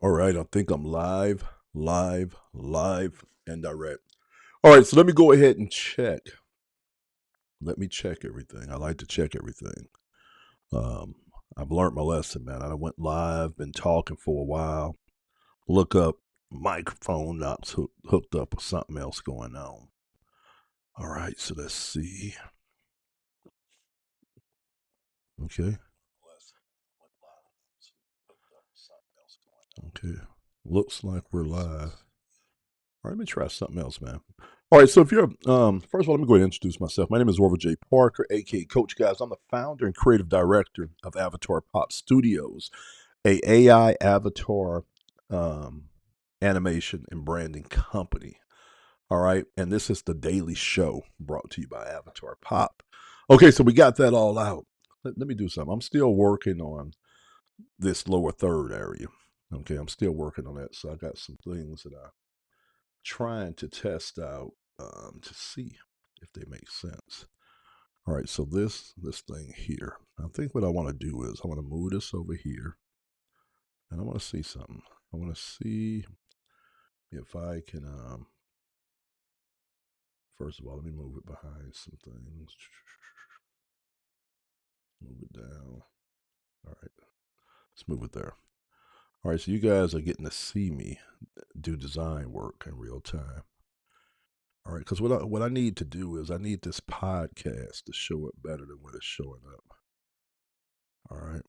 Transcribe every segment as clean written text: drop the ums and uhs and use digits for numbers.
All right, I think I'm live, and direct. All right, so let me go ahead and check. Let me check everything. I like to check everything. Um, I've learned my lesson, man. I went live, been talking for a while. Look up, microphone not hooked up with something else going on. All right, so let's see. Okay. Okay. Looks like we're live. All right, let me try something else, man. All right, so if you're, first of all, let me go ahead and introduce myself. My name is Orville J. Parker, aka Coach Guys. I'm the founder and creative director of Avatar Pop Studios, a AI avatar um, animation and branding company. All right, and this is the daily show brought to you by Avatar Pop. Okay, so we got that all out. Let me do something. I'm still working on this lower third area. Okay, I'm still working on that. So I got some things that I'm trying to test out to see if they make sense. All right, so this thing here, I think what I want to do is I want to move this over here, and I want to see something. I want to see if I can. First of all, let me move it behind some things. Move it down. All right, let's move it there. All right, so you guys are getting to see me do design work in real time. All right, because what I need to do is I need this podcast to show up better than what it's showing up. All right.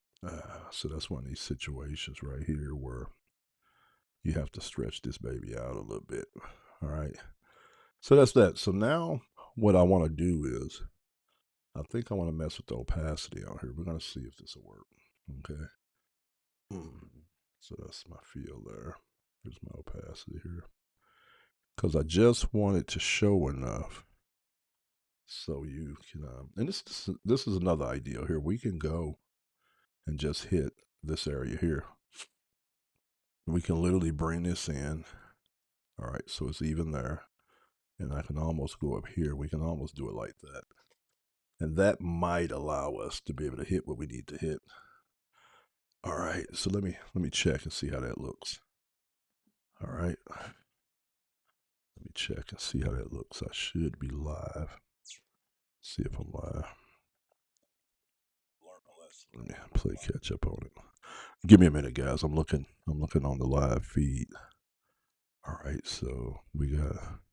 So that's one of these situations right here where you have to stretch this baby out a little bit. All right. So that's that. So now what I want to do is I think I want to mess with the opacity out here. We're going to see if this will work. Okay. So that's my feel there. Here's my opacity here. Because I just want it to show enough so you can, and this is another idea here. We can go and just hit this area here. We can literally bring this in. All right, so it's even there. And I can almost go up here. We can almost do it like that. And that might allow us to be able to hit what we need to hit. All right, so let me check and see how that looks. All right. Let me check and see how that looks. I should be live. See if I'm live. Let me play catch up on it. Give me a minute, guys. I'm looking on the live feed. All right, so we got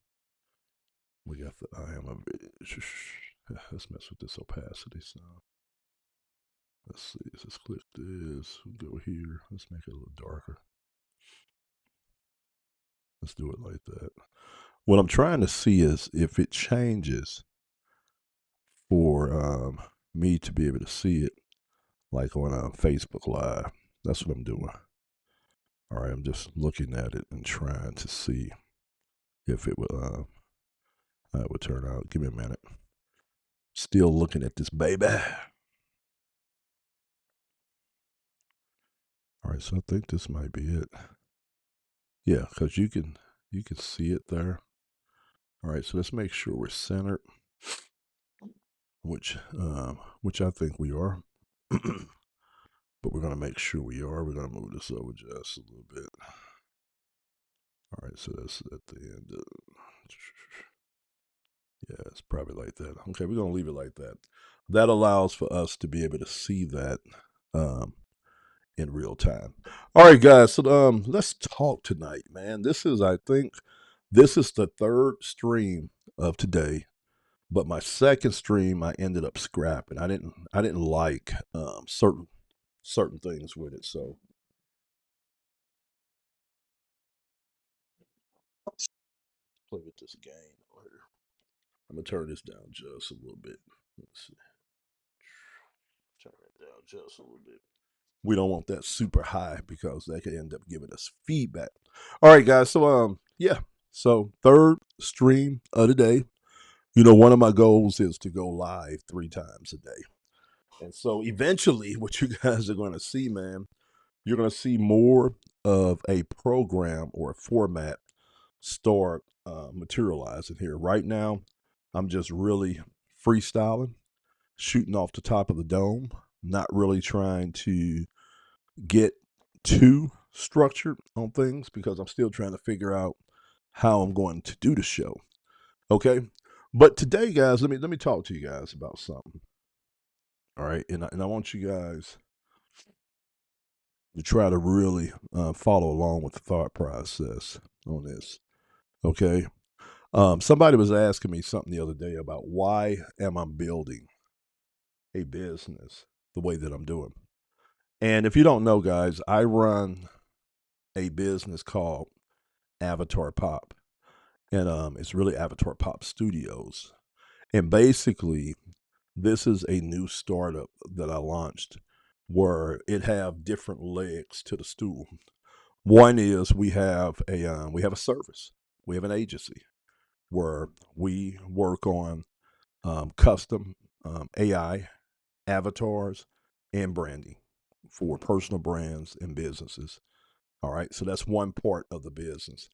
the I am a let's mess with this opacity sound. Let's see, let's click this, go here, let's make it a little darker. Let's do it like that. What I'm trying to see is if it changes for me to be able to see it like on Facebook Live. That's what I'm doing. All right, I'm just looking at it and trying to see if it would how it would turn out. Give me a minute. Still looking at this baby. All right, so I think this might be it. Yeah, because you can see it there. All right, so let's make sure we're centered, which I think we are. But we're gonna make sure we are. We're gonna move this over just a little bit. All right, so that's at the end. Yeah, it's probably like that. Okay, we're gonna leave it like that. That allows for us to be able to see that in real time. All right, guys. So let's talk tonight, man. I think, this is the third stream of today, but my second stream I ended up scrapping. I didn't like certain things with it, so play with this game over here. I'm gonna turn this down just a little bit. Let's see. Turn it down just a little bit. We don't want that super high because that could end up giving us feedback. All right, guys. So yeah. So third stream of the day. You know, one of my goals is to go live 3 times a day. And so eventually what you guys are going to see, man, you're going to see more of a program or a format start materializing here. Right now, I'm just really freestyling, shooting off the top of the dome, not really trying to get to structured on things because I'm still trying to figure out how I'm going to do the show. Okay. But today, guys, let me talk to you guys about something. All right. And I want you guys to try to really follow along with the thought process on this. Okay. Somebody was asking me something the other day about why am I building a business the way that I'm doing. And if you don't know, guys, I run a business called Avatar Pop, and it's really Avatar Pop Studios. And basically, this is a new startup that I launched where it have different legs to the stool. One is we have a service, we have an agency where we work on custom AI avatars and branding for personal brands and businesses. All right, so that's one part of the business.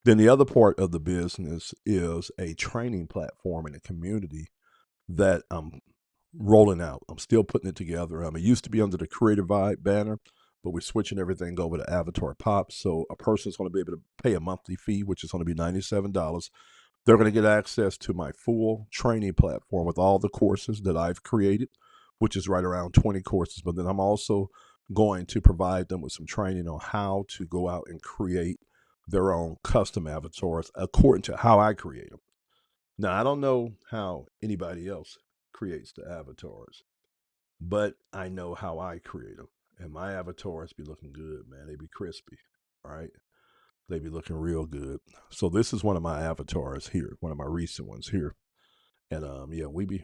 Then the other part of the business is a training platform in the community that I'm rolling out. I'm still putting it together. It used to be under the Creative Vibe banner, but we're switching everything over to Avatar Pop. So a person's going to be able to pay a monthly fee, which is going to be $97. They're going to get access to my full training platform with all the courses that I've created, which is right around 20 courses. But then I'm also going to provide them with some training on how to go out and create their own custom avatars according to how I create them. Now, I don't know how anybody else creates the avatars, but I know how I create them. And my avatars be looking good, man. They be crispy, all right? They be looking real good. So this is one of my avatars here, one of my recent ones here. And yeah, we be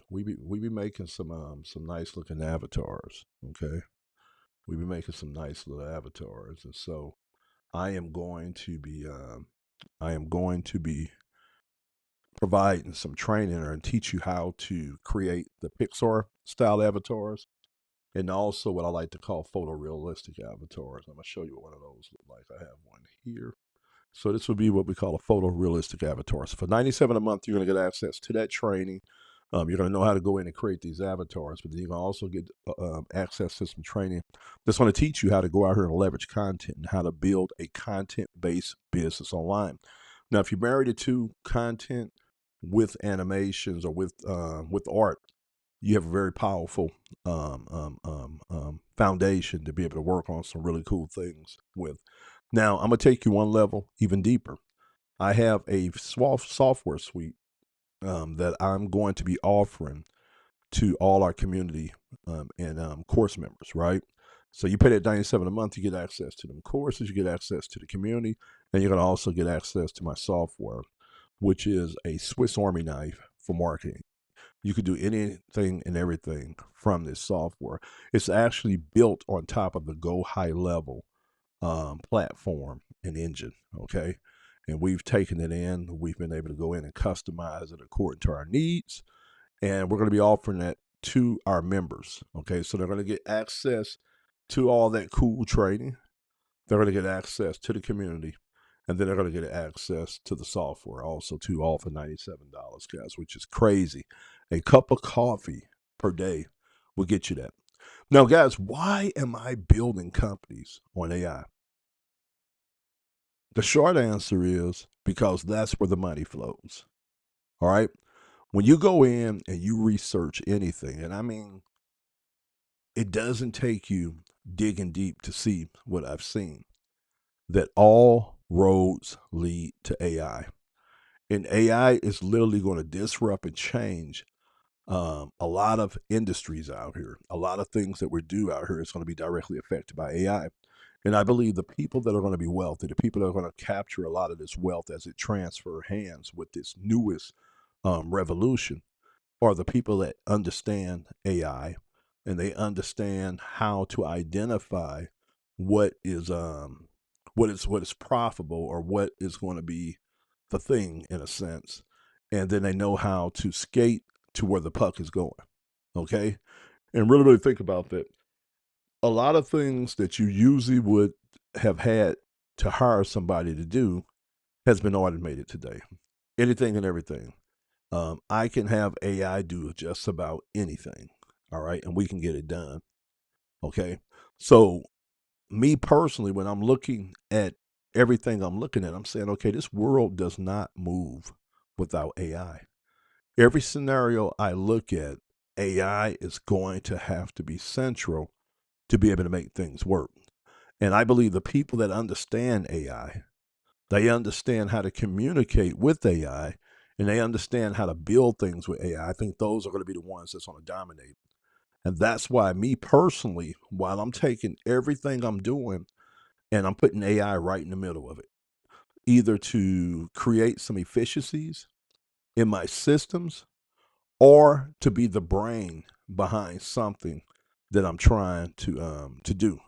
making some nice looking avatars. Okay. We be making some nice little avatars. And so I am going to be providing some training and teach you how to create the Pixar style avatars and also what I like to call photorealistic avatars. I'm gonna show you what one of those look like. I have one here. So this would be what we call a photorealistic avatar. So for $97 a month, you're going to get access to that training. You're going to know how to go in and create these avatars, but then you're going to also get access to some training that's going to teach you how to go out here and leverage content and how to build a content-based business online. Now, if you married it to content with animations or with art, you have a very powerful foundation to be able to work on some really cool things with. Now, I'm going to take you one level even deeper. I have a software suite that I'm going to be offering to all our community and course members, right? So you pay that $97 a month, you get access to them courses, you get access to the community, and you're going to also get access to my software, which is a Swiss Army knife for marketing. You could do anything and everything from this software. It's actually built on top of the Go High Level platform and engine. Okay. And we've taken it in. We've been able to go in and customize it according to our needs. And we're going to be offering that to our members. Okay. So they're going to get access to all that cool training. They're going to get access to the community. And then they're going to get access to the software also, too, all for $97, guys, which is crazy. A cup of coffee per day will get you that. Now, guys, why am I building companies on AI? The short answer is because that's where the money flows. All right. When you go in and you research anything, and I mean, it doesn't take you digging deep to see what I've seen, that all roads lead to AI. And AI is literally going to disrupt and change a lot of industries out here. A lot of things that we do out here is going to be directly affected by AI. And I believe the people that are going to be wealthy, the people that are going to capture a lot of this wealth as it transfer hands with this newest revolution, are the people that understand AI and they understand how to identify what is what is profitable or what is going to be the thing in a sense, and then they know how to skate to where the puck is going. Okay, and really think about that. A lot of things that you usually would have had to hire somebody to do has been automated today. Anything and everything. I can have AI do just about anything. All right. And we can get it done. Okay. So me personally, when I'm looking at everything I'm looking at, I'm saying, okay, this world does not move without AI. Every scenario I look at, AI is going to have to be central to be able to make things work. And I believe the people that understand AI, they understand how to communicate with AI, and they understand how to build things with AI. I think those are going to be the ones that's going to dominate. And that's why, me personally, while I'm taking everything I'm doing and I'm putting AI right in the middle of it, either to create some efficiencies in my systems or to be the brain behind something that I'm trying to do.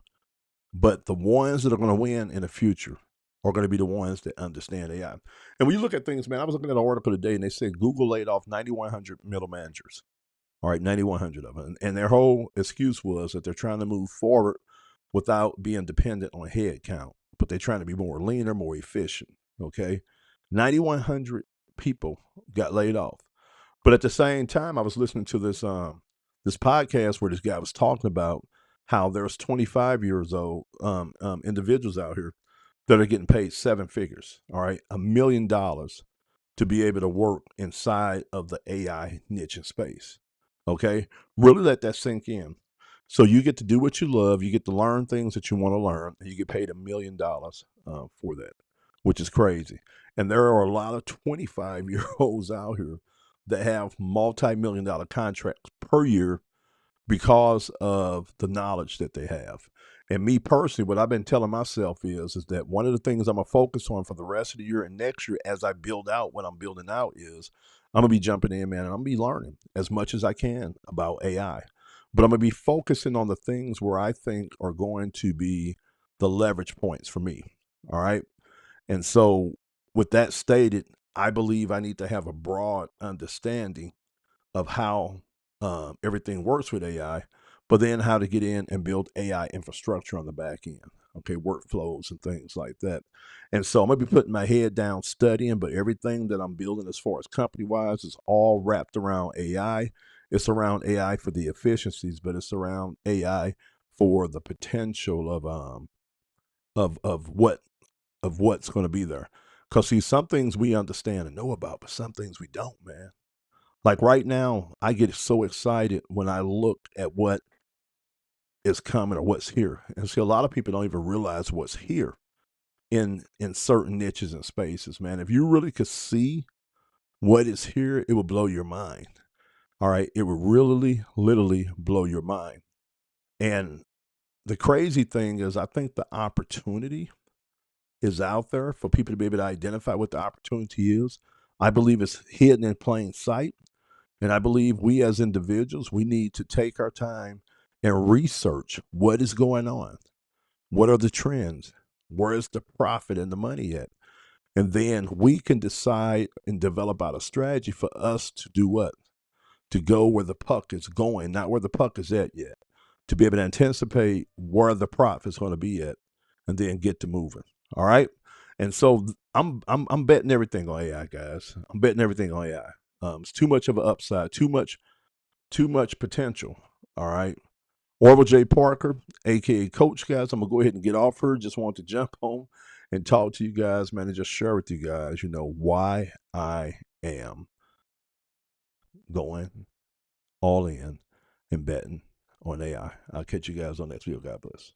But the ones that are going to win in the future are going to be the ones that understand AI. And when you look at things, man, I was looking at an article today and they said Google laid off 9,100 middle managers. All right, 9,100 of them. And their whole excuse was that they're trying to move forward without being dependent on head count, but they're trying to be more leaner, more efficient. Okay. 9,100 people got laid off. But at the same time, I was listening to this podcast where this guy was talking about how there's 25 years old individuals out here that are getting paid seven figures. All right, $1 million to be able to work inside of the AI niche and space. Okay, really let that sink in. So you get to do what you love, you get to learn things that you want to learn, and you get paid $1 million for that, which is crazy. And there are a lot of 25-year-olds out here that have multi-million-dollar contracts per year because of the knowledge that they have. And me personally, what I've been telling myself is that one of the things I'm gonna focus on for the rest of the year and next year as I build out what I'm building out is I'm gonna be jumping in, man, and I'm gonna be learning as much as I can about AI. But I'm gonna be focusing on the things where I think are going to be the leverage points for me. All right. And so with that stated, I believe I need to have a broad understanding of how everything works with AI, but then how to get in and build AI infrastructure on the back end. Okay, workflows and things like that. And so I'm gonna be putting my head down studying, but everything that I'm building as far as company wise is all wrapped around AI. It's around AI for the efficiencies, but it's around AI for the potential of what's going to be there. Because see, some things we understand and know about, but some things we don't, man. Like right now, I get so excited when I look at what is coming or what's here. And see, a lot of people don't even realize what's here in certain niches and spaces, man. If you really could see what is here, it will blow your mind. All right. It will really, literally blow your mind. And the crazy thing is, I think the opportunity is out there for people to be able to identify what the opportunity is. I believe it's hidden in plain sight. And I believe we as individuals, we need to take our time and research what is going on. What are the trends? Where is the profit and the money at? And then we can decide and develop out a strategy for us to do what? To go where the puck is going, not where the puck is at yet. To be able to anticipate where the profit is going to be at and then get to moving. All right. And so I'm betting everything on AI, guys. I'm betting everything on AI. It's too much of an upside, too much potential. All right. Orville J. Parker, aka Coach, guys. I'm gonna go ahead and get off here. Just want to jump on and talk to you guys, man, and just share with you guys, why I am going all in and betting on AI. I'll catch you guys on next video. God bless.